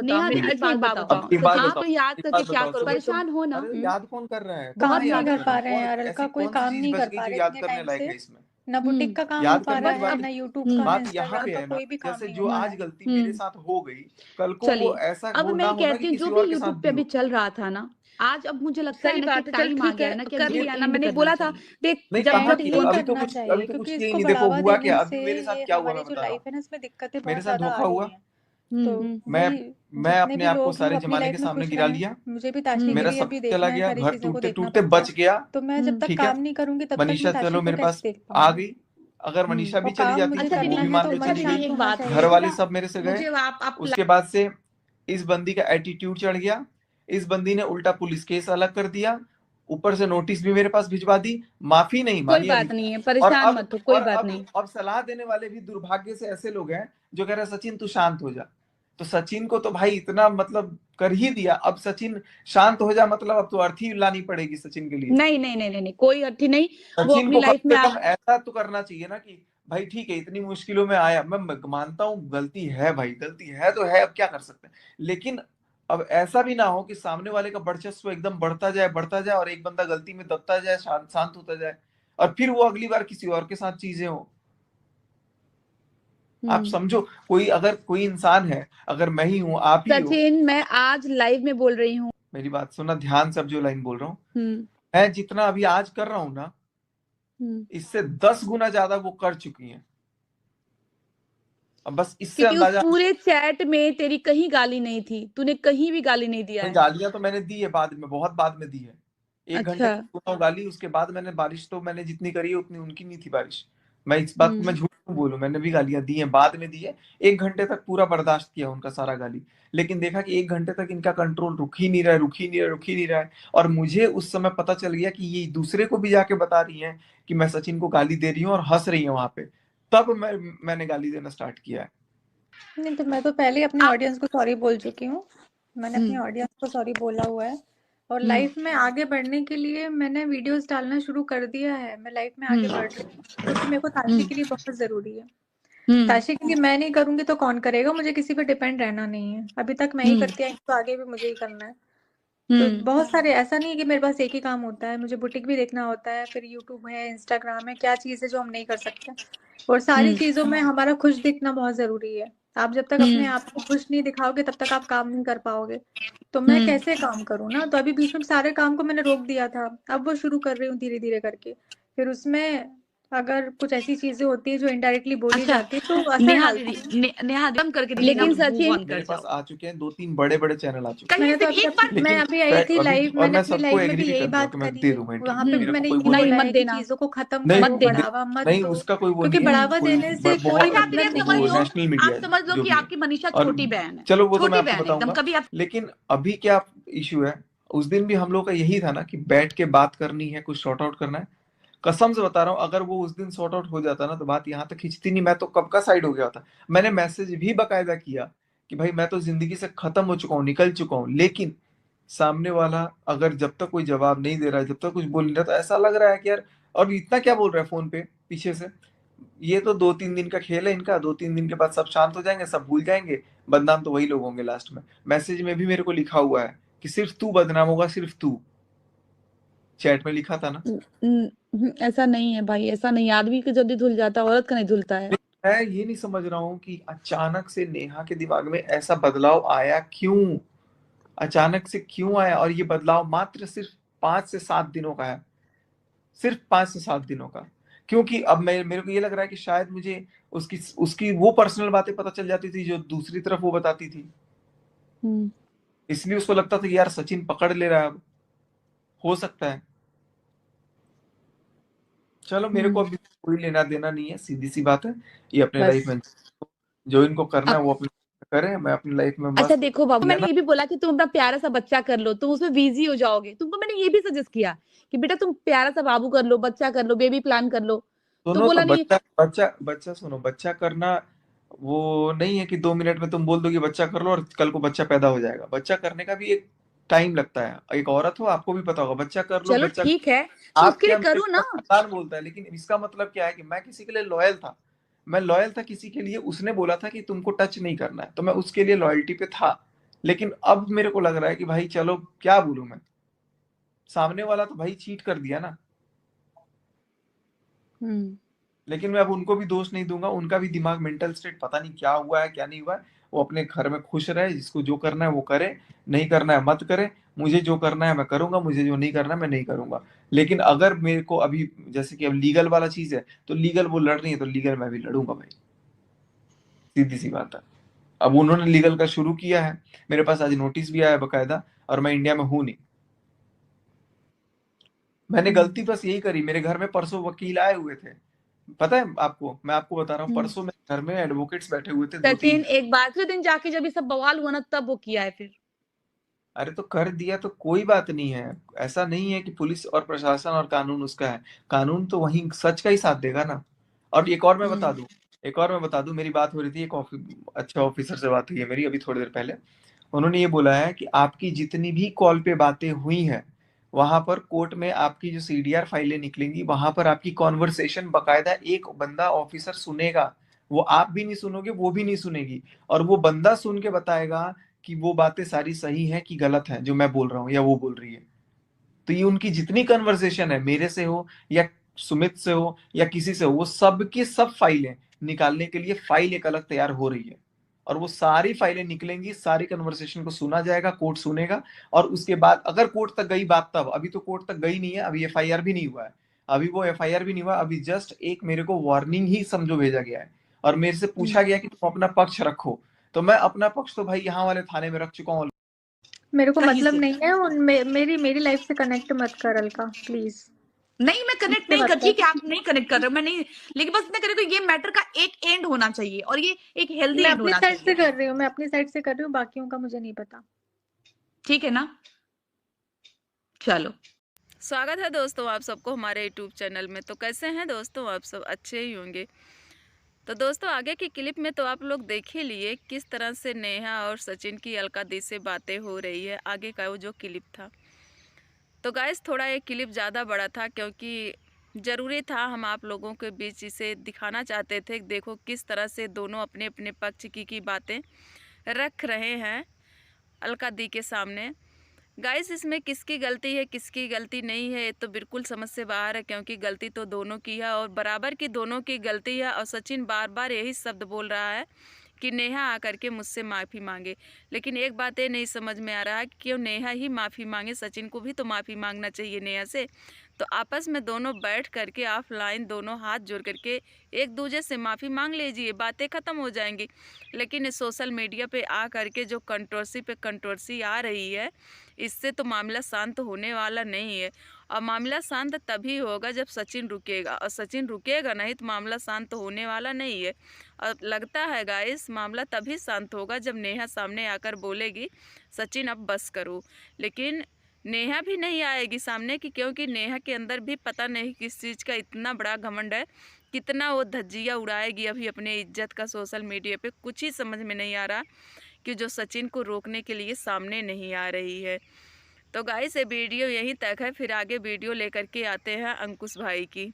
नेहा मेरी एक बात बताओ, अब एक बात हाँ बताओ, तो याद एक करके बात क्या बताओ, करो, सुनो परेशान हो ना। अरे याद कौन कर रहा है? काम कहाँ नहीं याद कर कर पा रहे रहे हैं हैं? यार ऐसी अलका, कोई कौन सी काम चीज नहीं बच कर गई पा जो रहे याद इतने करने टाइम लायक से। है इसमें? ना बुटीक का काम हो याद पा करने रहा की है, बात ना यूट्यूब का, ना बात यहाँ इंस्टाग्राम पे का, है ना। कोई भी काम जैसे नहीं जो हो पा आज रहा है। गलती मेरे साथ हो गई, कल को वो चलिए ऐसा अब वो ना मैं हो ना कहती कि हूँ किसी जो भी और के साथ यूट्यूब पे भी अभी हो। चल रहा था ना, आज अब मुझे लगता है सही ना कि बात है, चल टाइम आ ठीक गया है, है ना कि कर अभी लिया ना, एंड मैंने करना बोला था। चाहिए। देख, नहीं जब कहाँ तक किया? यही फोन अभी तो करना कुछ चाहिए, कुछ क्योंकि किया ही इसको नहीं। देखो बढ़ावा हुआ देने क्या, से अभी मेरे साथ ये क्या हुआ हमारी मैं जो बता रहा हूँ। लाइफ है ना, इसमें दिक्कतें मेरे बहुत साथ ज्यादा आ धोखा रही हुआ। हैं। तो मैं वही, मैं जितने अपने भी आप को लोग हो सारे अपनी जमाने के लाइफ में सामने खुश गिरा रहें। लिया। मुझे भी ताशी के मेरा लिए सब अभी कुछ चला देखना है, गया, सारी घर चीजों को टूटते देखना टूटते पड़ता बच है। गया। तो मैं जब तक ठीक है, काम नहीं करूंगी तब तक मनीषा मैं ताशी चलो को मेरे कैसे पास देख आ पाऊंगी? गई। अगर मनीषा भी और चली काम जाती मुझे तो अच्छा वो करना भी दीदी, है मान तो लो मन अच्छा चली दीदी गई, शांत एक होना बात घर चाहिए। वाले थोड़ा सब मेरे से गए। मुझे आप उसके बाद से इस बंदी का एटीट्यूड चढ़ गया। इस बंदी ने उल्टा पुलिस केस अलग कर दिया, ऊपर से नोटिस भी मेरे पास भिजवा दी। माफी नहीं कोई मांगी अभी बात तक। नहीं है, और परेशान अब मत हो, कोई और बात अब नहीं। अब सलाह देने वाले भी दुर्भाग्य से ऐसे लोग हैं जो कह रहे हैं सचिन तू शांत हो जा। तो सचिन को तो भाई इतना मतलब कर ही दिया, अब सचिन शांत हो जा मतलब अब तो अर्थी लानी पड़ेगी सचिन के लिए। नहीं नहीं नहीं नहीं नहीं, कोई अर्थी नहीं। वो सचिन अपनी को कम लाइफ में से कम ऐसा तो करना चाहिए ना कि भाई ठीक है इतनी मुश्किलों में आया, मैं मानता हूँ गलती है भाई, गलती है तो है, अब क्या कर सकते हैं। लेकिन अब ऐसा भी ना हो कि सामने वाले का वर्चस्व एकदम बढ़ता जाए और एक बंदा गलती में दबता जाए, शांत शांत होता जाए, और फिर वो अगली बार किसी और के साथ चीजें हो। आप समझो, कोई अगर कोई इंसान है, अगर मैं ही हूं, आप ही हो। सचिन, मैं आज लाइव में बोल रही हूँ। मेरी बात सुनना ध्यान से, अब जो लाइन बोल रहा हूँ, हम्म मैं जितना अभी आज कर रहा हूं ना, इससे 10 गुना ज्यादा वो कर चुकी हैं। अब बस इससे क्योंकि उस अंदाजा। पूरे चैट में तेरी कहीं गाली नहीं थी, तूने कहीं भी गाली नहीं दिया नहीं, है। गालियां तो मैंने दी है बाद में, बहुत बाद में दी है। 1 घंटे अच्छा। तक सुना गाली, उसके बाद मैंने बारिश तो मैंने जितनी करी है उतनी उनकी नहीं थी बारिश। मैं इस बात को मैं झूठ क्यों बोलूं, मैंने भी गालियां दी हैं, बाद में दी है। 1 घंटे तक पूरा बर्दाश्त किया उनका सारा गाली। लेकिन देखा कि 1 घंटे तक इनका कंट्रोल रुक ही नहीं रहा है, रुक ही नहीं रहा है, रुक ही नहीं रहा है। और मुझे उस समय पता चल गया कि ये दूसरे को भी जाके बता रही हैं कि मैं सचिन को गाली दे रही हूँ, और हंस रही है वहां पे। तब मैंने गाली देना स्टार्ट किया है। नहीं तो मैं तो पहले ही अपने ऑडियंस को सॉरी बोल चुकी हूँ। मैंने अपनी ऑडियंस को सॉरी बोला हुआ है। और लाइफ में आगे बढ़ने के लिए मैंने वीडियोस डालना शुरू कर दिया है। मैं लाइफ में आगे बढ़ रही हूँ क्योंकि मेरे को ताशी के लिए बहुत जरूरी है। ताशी के लिए मैं नहीं करूंगी तो कौन करेगा? मुझे किसी पे डिपेंड रहना नहीं है। अभी तक मैं ही करती आई तो आगे भी मुझे ही करना है। तो बहुत सारे, ऐसा नहीं है कि मेरे पास एक ही काम होता है, मुझे बुटीक भी देखना होता है, फिर यूट्यूब है, इंस्टाग्राम है, क्या चीज़ है जो हम नहीं कर सकते। और सारी चीज़ों में हमारा खुश दिखना बहुत ज़रूरी है। आप जब तक अपने आप को खुश नहीं दिखाओगे तब तक आप काम नहीं कर पाओगे। तो मैं कैसे काम करूँ ना? तो अभी बीच में सारे काम को मैंने रोक दिया था, अब वो शुरू कर रही हूँ धीरे धीरे करके। फिर उसमें अगर कुछ ऐसी चीजें होती है जो इनडायरेक्टली बोली अच्छा जाती है तो असर नेहा डालती है। दीदी, नेहा दीदी, बंद करके दीदी लेकिन move सचिन, on कर मेरे पास जाओ। आ चुके हैं 2-3 बड़े बड़े चैनल आ चुके हैं। मैंने तो कहिए अभी एक बार। मैं अभी आई थी अभी, लाइव, और मैंने मैं अपनी सबको लाइव में एग्री भी भी यही कर दूंगा बात कि मैं करी दे है। दूंगा वहां पे इंटरव्यू, भी मेरे को मैंने कोई यही वो नहीं बोला मत है कि देना, चीजों को खत्म नहीं मत करो, देना। बढ़ावा मत नहीं, दो, उसका कोई वो क्योंकि नहीं है, बढ़ावा कोई देने से कोई बहुत अच्छा आप मतलब दीदी नहीं समझ है। लो, नेशनल मीडिया आप है समझ लो जो कि भी है। आपकी मनीषा और छोटी बहन है, चलो वो तो मैं छोटी आपको बहन एकदम, बताऊंगा। कभी आप। लेकिन अभी क्या इशू है, उस दिन भी हम लोग का यही था ना कि बैठ के बात करनी है, कुछ सॉर्ट आउट करना है। कसम से बता रहा हूँ, अगर वो उस दिन सॉर्ट आउट हो जाता ना तो बात यहाँ तक खींचती नहीं, मैं तो कब का साइड हो गया था। मैंने मैसेज भी बकायदा किया कि भाई मैं तो जिंदगी से खत्म हो चुका हूँ, निकल चुका हूँ। लेकिन सामने वाला अगर जब तक कोई जवाब नहीं दे रहा है, जब तक कुछ बोल नहीं रहा, तो ऐसा लग रहा है कि यार और इतना क्या बोल रहा है फोन पे पीछे से। ये तो 2-3 दिन का खेल है इनका, 2-3 दिन के बाद सब शांत हो जाएंगे, सब भूल जाएंगे। बदनाम तो वही लोग होंगे लास्ट में। मैसेज में भी मेरे को लिखा हुआ है कि सिर्फ तू बदनाम होगा, सिर्फ तू। चैट में लिखा था ना। ऐसा नहीं है भाई, ऐसा नहीं है। आदमी की जल्दी धुल जाता है, औरत का नहीं धुलता है। मैं ये नहीं समझ रहा हूँ कि अचानक से नेहा के दिमाग में ऐसा बदलाव आया क्यों, अचानक से क्यों आया। और ये बदलाव मात्र सिर्फ 5 से 7 दिनों का है, सिर्फ 5 से 7 दिनों का। क्योंकि अब मेरे को ये लग रहा है कि शायद मुझे उसकी उसकी वो पर्सनल बातें पता चल जाती थी जो दूसरी तरफ वो बताती थी, इसलिए उसको लगता था कि यार सचिन पकड़ ले रहा है अब, हो सकता है। चलो मेरे को अभी कोई लेना देना नहीं है, सीधी सी बात है। ये अपने लाइफ बस में जो इनको करना है अब वो अपने करें, मैं अपनी लाइफ में अच्छा मस्त। देखो बाबू, है मैंने ना, ये भी बोला कि तुम अपना प्यारा सा बच्चा कर लो, तुम उसमें बिजी हो जाओगे। तुमको मैंने ये भी सजेस्ट किया कि बेटा तुम प्यारा सा बाबू कर लो, बच्चा कर लो, बेबी प्लान कर लो। तो सुनो तो बोला नहीं। बच्चा बच्चा बच्चा सुनो, बच्चा करना वो नहीं है कि 2 मिनट में तुम बोल दो कि बच्चा कर लो और कल को बच्चा पैदा हो जाएगा। बच्चा करने का भी एक टाइम लगता है। एक औरत हो, आपको भी पता होगा, बच्चा कर लो, चलो बच्चा। ठीक है, तो आप उसके लिए क्या, मेरे करो को ना। संतान बोलता है, लेकिन इसका मतलब क्या है कि मैं किसी के लिए लॉयल था। मैं लॉयल था किसी के लिए, उसने बोला था कि तुमको टच नहीं करना है, तो मैं उसके लिए लॉयल्टी पे था। लेकिन अब मेरे को लग रहा है कि भाई चलो क्या बोलूं मैं, सामने वाला तो भाई चीट कर दिया ना। लेकिन मैं अब उनको भी दोष नहीं दूंगा, उनका भी दिमाग मेंटल स्टेट पता नहीं क्या हुआ है क्या नहीं हुआ है। वो अपने घर में खुश रहे, जिसको जो करना है वो करे, नहीं करना है मत करे। मुझे जो करना है मैं करूंगा, मुझे जो नहीं करना है मैं नहीं करूंगा। लेकिन अगर मेरे को अभी जैसे कि अब लीगल वाला चीज है, तो लीगल वो लड़ रही है तो लीगल मैं भी लड़ूंगा भाई, सीधी सी बात है। अब उन्होंने लीगल का शुरू किया है, मेरे पास आज नोटिस भी आया है बकायदा, और मैं इंडिया में हूं नहीं। मैंने गलती बस यही करी, मेरे घर में परसों वकील आए हुए थे, पता है आपको, मैं आपको बता रहा हूँ, परसों मेरे घर में एडवोकेट्स बैठे हुए थे 2-3। सचिन एक बात, फिर दिन जाके जब ये सब बवाल हुआ ना तब वो किया है फिर। अरे तो कर दिया तो कोई बात नहीं है, ऐसा नहीं है कि पुलिस और प्रशासन और कानून उसका है, कानून तो वही सच का ही साथ देगा ना। और एक और मैं बता दूं, मेरी बात हो रही थी, एक अच्छा ऑफिसर से बात हुई है मेरी अभी थोड़ी देर पहले। उन्होंने ये बोला है कि आपकी जितनी भी कॉल पे बातें हुई हैं, वहां पर कोर्ट में आपकी जो सीडीआर फाइलें निकलेंगी, वहां पर आपकी कॉन्वर्सेशन बकायदा एक बंदा ऑफिसर सुनेगा। वो आप भी नहीं सुनोगे, वो भी नहीं सुनेगी, और वो बंदा सुन के बताएगा कि वो बातें सारी सही हैं कि गलत हैं जो मैं बोल रहा हूँ या वो बोल रही है। तो ये उनकी जितनी कन्वर्सेशन है, मेरे से हो या सुमित से हो या किसी से हो, वो सब की सब फाइलें निकालने के लिए फाइल एक अलग तैयार हो रही है। और वो सारी फाइलें निकलेंगी, सारी कन्वर्सेशन को सुना जाएगा, कोर्ट सुनेगा। और उसके बाद अगर कोर्ट तक गई बात, तब, अभी तो कोर्ट तक गई नहीं है, अभी एफआईआर भी नहीं हुआ है। अभी वो एफआईआर भी नहीं हुआ, अभी जस्ट एक मेरे को वार्निंग ही समझो भेजा गया है, और मेरे से पूछा गया कि तुम अपना पक्ष रखो। तो मैं अपना पक्ष तो भाई यहाँ वाले थाने में रख चुका हूँ। मेरे को कहीं मतलब से नहीं है मेरी लाइफ से कनेक्ट मत कर अलका प्लीज। नहीं, मैं कनेक्ट मुझसे नहीं मत कर, कर। ठीक है आप नहीं कनेक्ट कर रहे हो, मैं नहीं, लेकिन बस इतना करे तो ये मैटर का एक एंड होना चाहिए, और ये एक हेल्दी मैं एंड अपनी होना साइड से चाहिए, कर रही हूँ, मैं अपनी साइड से कर रही हूँ, बाकियों का मुझे नहीं पता। ठीक है ना। चलो, स्वागत है दोस्तों आप सबको हमारे यूट्यूब चैनल में। तो कैसे हैं दोस्तों, आप सब अच्छे ही होंगे। तो दोस्तों आगे की क्लिप में तो आप लोग देख ही लिए किस तरह से नेहा और सचिन की अलका दी से बातें हो रही है। आगे का वो जो क्लिप था, तो गाइस थोड़ा ये क्लिप ज़्यादा बड़ा था, क्योंकि ज़रूरी था, हम आप लोगों के बीच इसे दिखाना चाहते थे। देखो किस तरह से दोनों अपने अपने पक्ष की बातें रख रहे हैं अलका दी के सामने। गाइस इसमें किसकी गलती है किसकी गलती नहीं है ये तो बिल्कुल समझ से बाहर है, क्योंकि गलती तो दोनों की है और बराबर की दोनों की गलती है। और सचिन बार बार यही शब्द बोल रहा है कि नेहा आकर के मुझसे माफ़ी मांगे, लेकिन एक बात ये नहीं समझ में आ रहा है कि क्यों नेहा ही माफ़ी मांगे, सचिन को भी तो माफ़ी मांगना चाहिए नेहा से। तो आपस में दोनों बैठ करके ऑफलाइन दोनों हाथ जोड़ करके एक दूसरे से माफ़ी मांग लीजिए, बातें ख़त्म हो जाएंगी। लेकिन सोशल मीडिया पे आ करके जो कंट्रोवर्सी पे कंट्रोवर्सी आ रही है, इससे तो मामला शांत होने वाला नहीं है। और मामला शांत तभी होगा जब सचिन रुकेगा, और सचिन रुकेगा नहीं तो मामला शांत होने वाला नहीं है। और लगता है गाइस मामला तभी शांत होगा जब नेहा सामने आकर बोलेगी सचिन अब बस करो। लेकिन नेहा भी नहीं आएगी सामने की, क्योंकि नेहा के अंदर भी पता नहीं किस चीज़ का इतना बड़ा घमंड है, कितना वो धज्जियाँ उड़ाएगी अभी अपने इज्जत का सोशल मीडिया पे। कुछ ही समझ में नहीं आ रहा कि जो सचिन को रोकने के लिए सामने नहीं आ रही है। तो गाइस ये वीडियो यहीं तक है, फिर आगे वीडियो लेकर के आते हैं अंकुश भाई की।